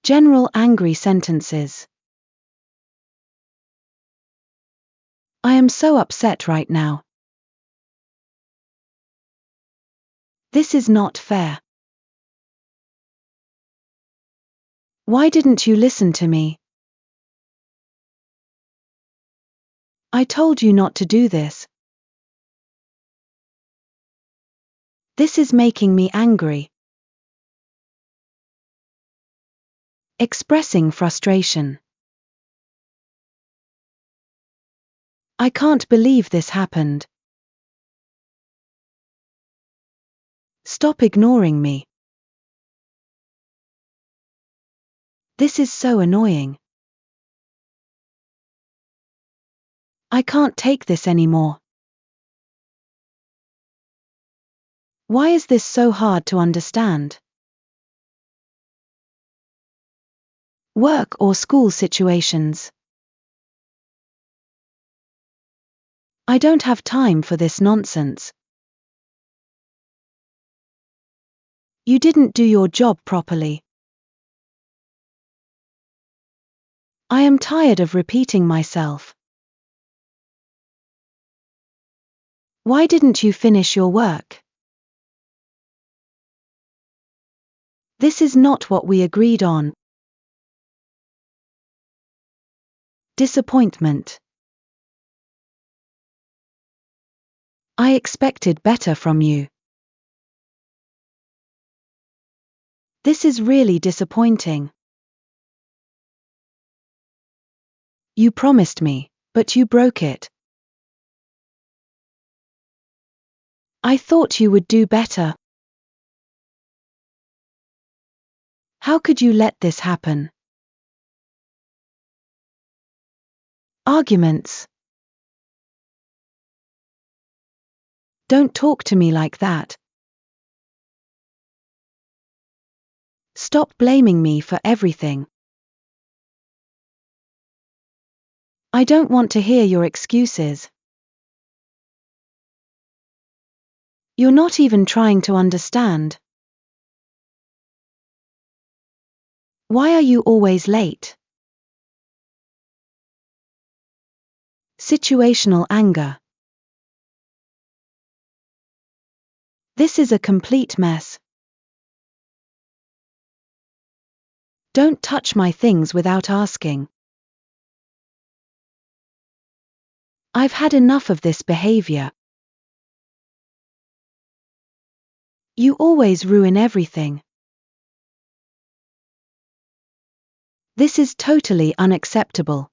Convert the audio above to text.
General angry sentences. I am so upset right now. This is not fair. Why didn't you listen to me? I told you not to do this. This is making me angry. Expressing frustration. I can't believe this happened. Stop ignoring me. This is so annoying. I can't take this anymore. Why is this so hard to understand? Work or school situations. I don't have time for this nonsense. You didn't do your job properly. I am tired of repeating myself. Why didn't you finish your work? This is not what we agreed on. Disappointment. I expected better from you. This is really disappointing. You promised me, but you broke it. I thought you would do better. How could you let this happen? Arguments. Don't talk to me like that. Stop blaming me for everything. I don't want to hear your excuses. You're not even trying to understand. Why are you always late? Situational anger. This is a complete mess. Don't touch my things without asking. I've had enough of this behavior. You always ruin everything. This is totally unacceptable.